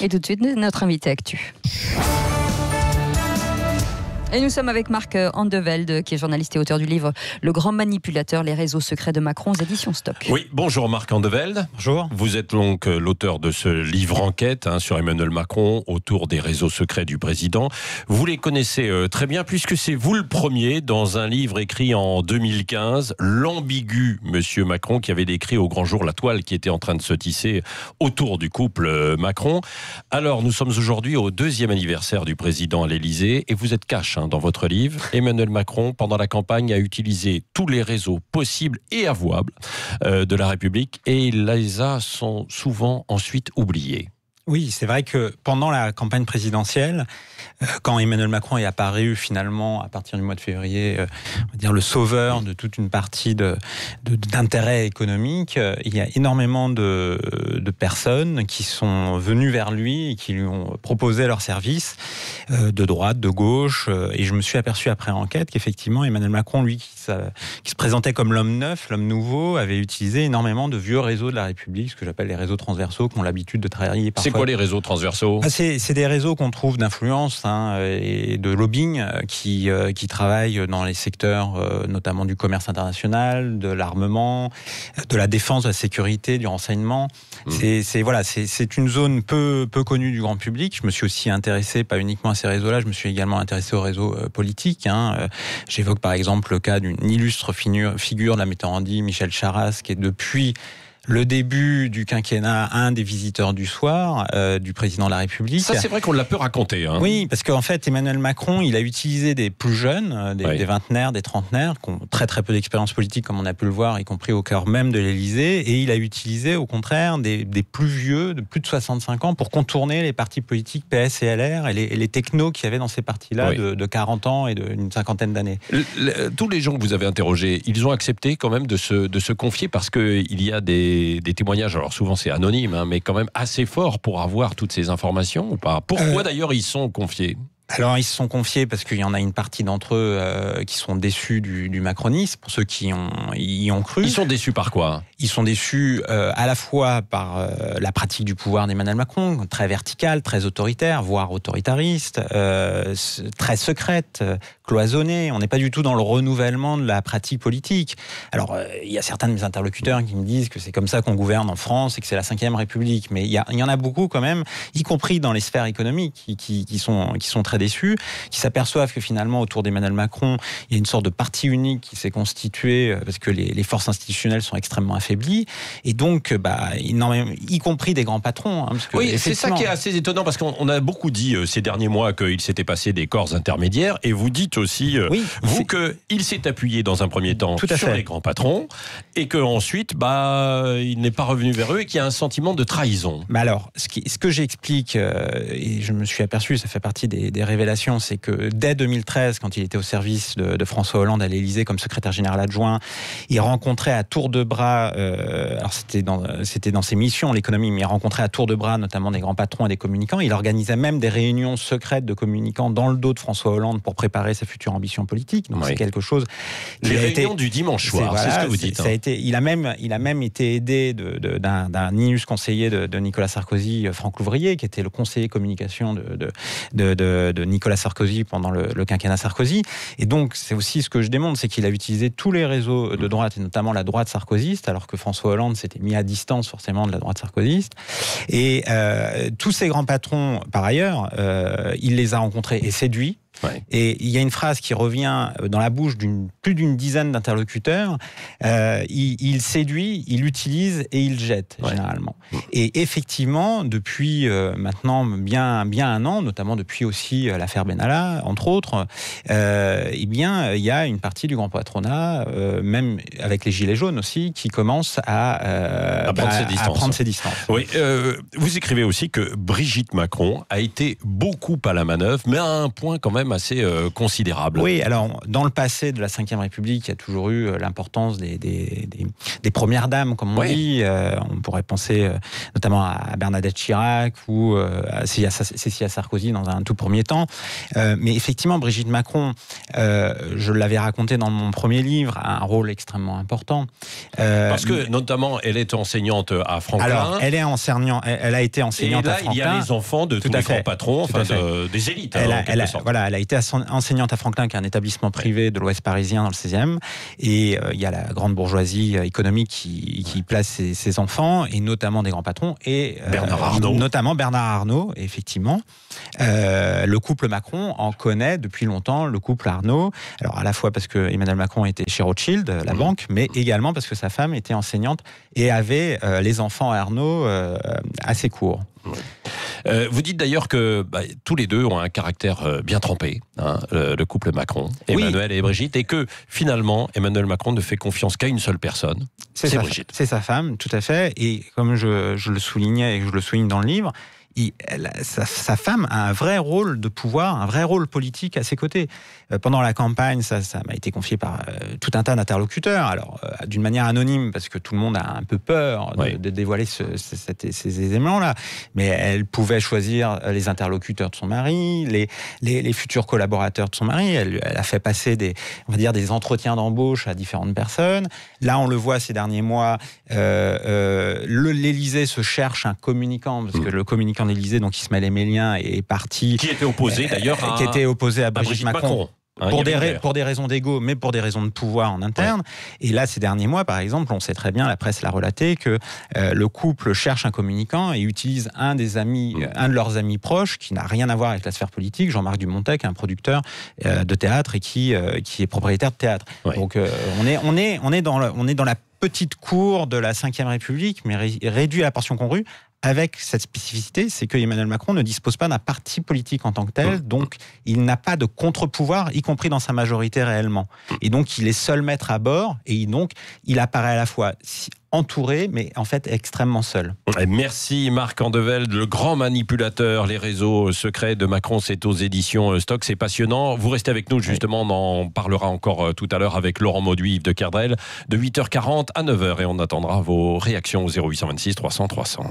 Et tout de suite, notre invité actu. Et nous sommes avec Marc Andevelde, qui est journaliste et auteur du livre Le Grand Manipulateur, les réseaux secrets de Macron, aux éditions Stock. Oui, bonjour Marc Andevelde. Bonjour. Vous êtes donc l'auteur de ce livre enquête sur Emmanuel Macron autour des réseaux secrets du président. Vous les connaissez très bien puisque c'est vous le premier dans un livre écrit en 2015, L'ambigu Monsieur Macron, qui avait décrit au grand jour la toile qui était en train de se tisser autour du couple Macron. Alors, nous sommes aujourd'hui au 2e anniversaire du président à l'Élysée et vous êtes cash dans votre livre. Emmanuel Macron, pendant la campagne, a utilisé tous les réseaux possibles et avouables de la République et il les a souvent ensuite oubliés. Oui, c'est vrai que pendant la campagne présidentielle, quand Emmanuel Macron est apparu finalement à partir du mois de février, on va dire le sauveur de toute une partie d'intérêts économiques, il y a énormément de personnes qui sont venues vers lui et qui lui ont proposé leurs services, de droite, de gauche, et je me suis aperçu après enquête qu'effectivement Emmanuel Macron, lui, qui se présentait comme l'homme neuf, l'homme nouveau, avait utilisé énormément de vieux réseaux de la République, ce que j'appelle les réseaux transversaux, qui ont l'habitude de travailler parfois. C'est quoi les réseaux transversaux ? C'est des réseaux qu'on trouve d'influence et de lobbying qui travaillent dans les secteurs notamment du commerce international, de l'armement, de la défense, de la sécurité, du renseignement. C'est une zone peu connue du grand public. Je me suis aussi intéressé, pas uniquement à ces réseaux-là, je me suis également intéressé aux réseaux politiques. J'évoque par exemple le cas d'une illustre figure de la météorologie, Michel Charasse, qui est depuis le début du quinquennat, un des visiteurs du soir du président de la République. Ça, c'est vrai qu'on l'a peu raconté. Oui, parce qu'en fait, Emmanuel Macron, il a utilisé des plus jeunes, des vingtenaires, des trentenaires, qui ont très très peu d'expérience politique, comme on a pu le voir, y compris au cœur même de l'Élysée, et il a utilisé, au contraire, des plus vieux, de plus de 65 ans, pour contourner les partis politiques PS et LR, et les technos qu'il y avait dans ces partis-là de 40 ans et d'une cinquantaine d'années. Tous les gens que vous avez interrogés, ils ont accepté quand même de se confier, parce qu'il y a des témoignages, alors souvent c'est anonyme, mais quand même assez fort pour avoir toutes ces informations ou pas ? Pourquoi d'ailleurs ils sont confiés ? Alors, ils se sont confiés parce qu'il y en a une partie d'entre eux qui sont déçus du macronisme, pour ceux qui y ont cru. Ils sont déçus par quoi ? Ils sont déçus à la fois par la pratique du pouvoir d'Emmanuel Macron, très verticale, très autoritaire, voire autoritariste, très secrète, cloisonnée. On n'est pas du tout dans le renouvellement de la pratique politique. Alors, il y a certains de mes interlocuteurs qui me disent que c'est comme ça qu'on gouverne en France et que c'est la 5e République. Mais il y en a beaucoup quand même, y compris dans les sphères économiques, qui sont très déçus, qui s'aperçoivent que finalement, autour d'Emmanuel Macron, il y a une sorte de parti unique qui s'est constitué parce que les forces institutionnelles sont extrêmement affaiblies. Et donc, y compris des grands patrons. Parce que oui, c'est ça qui est assez étonnant, parce qu'on a beaucoup dit ces derniers mois qu'il s'était passé des corps intermédiaires, et vous dites aussi, qu'il s'est appuyé dans un premier temps sur les grands patrons, et qu'ensuite, il n'est pas revenu vers eux, et qu'il y a un sentiment de trahison. Mais alors, ce que j'explique, et je me suis aperçu, ça fait partie des révélation, c'est que dès 2013, quand il était au service de François Hollande à l'Élysée comme secrétaire général adjoint, il rencontrait à tour de bras, alors c'était dans ses missions, l'économie, mais il rencontrait à tour de bras notamment des grands patrons et des communicants. Il organisait même des réunions secrètes de communicants dans le dos de François Hollande pour préparer sa future ambition politique. Donc c'est quelque chose qui les réunions du dimanche soir, c'est ce que vous dites. Il a même été aidé d'un illustre conseiller de Nicolas Sarkozy, Franck Louvrier, qui était le conseiller communication de Nicolas Sarkozy pendant le quinquennat Sarkozy. Et donc, c'est aussi ce que je démontre, c'est qu'il a utilisé tous les réseaux de droite, et notamment la droite sarkozyste, alors que François Hollande s'était mis à distance forcément de la droite sarkozyste. Et tous ces grands patrons, par ailleurs, il les a rencontrés et séduits. Et il y a une phrase qui revient dans la bouche plus d'une dizaine d'interlocuteurs. Il séduit, il utilise et il jette, généralement. Et effectivement, depuis maintenant bien un an, notamment depuis aussi l'affaire Benalla, entre autres, il y a une partie du grand patronat, même avec les Gilets jaunes aussi, qui commence à prendre ses distances. Oui, vous écrivez aussi que Brigitte Macron a été beaucoup à la manœuvre, mais à un point quand même même assez considérable. Oui, alors dans le passé de la Ve République, il y a toujours eu l'importance des premières dames, comme on dit. On pourrait penser notamment à Bernadette Chirac ou à Cécilia Sarkozy dans un tout premier temps. Mais effectivement, Brigitte Macron, je l'avais raconté dans mon premier livre, a un rôle extrêmement important. Parce que notamment, elle est enseignante à Franklin. Alors, elle a été enseignante à Franklin. Et là, il y a les enfants de tous les grands patrons, des élites. Elle a été enseignante à Franklin, qui est un établissement privé de l'Ouest parisien dans le 16e. Et il y a la grande bourgeoisie économique qui place ses enfants, et notamment des grands patrons. Et Bernard Arnault. Notamment Bernard Arnault, effectivement. Le couple Macron en connaît depuis longtemps, le couple Arnault. Alors, à la fois parce que Emmanuel Macron était chez Rothschild, la banque, mais également parce que sa femme était enseignante et avait les enfants Arnault assez courts. Vous dites d'ailleurs que tous les deux ont un caractère bien trempé, le couple Macron, Emmanuel et Brigitte, et que finalement Emmanuel Macron ne fait confiance qu'à une seule personne, c'est Brigitte. C'est sa femme, tout à fait. Et comme je le soulignais et que je le souligne dans le livre, sa femme a un vrai rôle de pouvoir, un vrai rôle politique à ses côtés. Pendant la campagne, ça m'a été confié par tout un tas d'interlocuteurs, alors d'une manière anonyme, parce que tout le monde a un peu peur de dévoiler ces éléments-là, mais elle pouvait choisir les interlocuteurs de son mari, les futurs collaborateurs de son mari. Elle a fait passer des entretiens d'embauche à différentes personnes. Là, on le voit ces derniers mois, l'Élysée se cherche un communicant, parce que le communicant d'Élysée, donc Ismaël Emelien, est parti. Qui était opposé d'ailleurs à Brigitte Macron. Pour des raisons d'ego, mais pour des raisons de pouvoir en interne. Et là, ces derniers mois, par exemple, on sait très bien, la presse l'a relaté, que le couple cherche un communicant et utilise un de leurs amis proches, qui n'a rien à voir avec la sphère politique, Jean-Marc Dumontec, un producteur de théâtre et qui est propriétaire de théâtre. Donc, on est dans la petite cour de la Ve République, mais réduit à la portion congrue, avec cette spécificité, c'est que Emmanuel Macron ne dispose pas d'un parti politique en tant que tel, donc il n'a pas de contre-pouvoir, y compris dans sa majorité réellement. Et donc il est seul maître à bord, et donc il apparaît à la fois entouré, mais en fait extrêmement seul. Merci Marc Andevelde, le grand manipulateur, les réseaux secrets de Macron, c'est aux éditions Stock, c'est passionnant. Vous restez avec nous, justement, on en parlera encore tout à l'heure avec Laurent Mauduit, Yves de Kerdrel, de 8h40 à 9h, et on attendra vos réactions au 0826 300 300.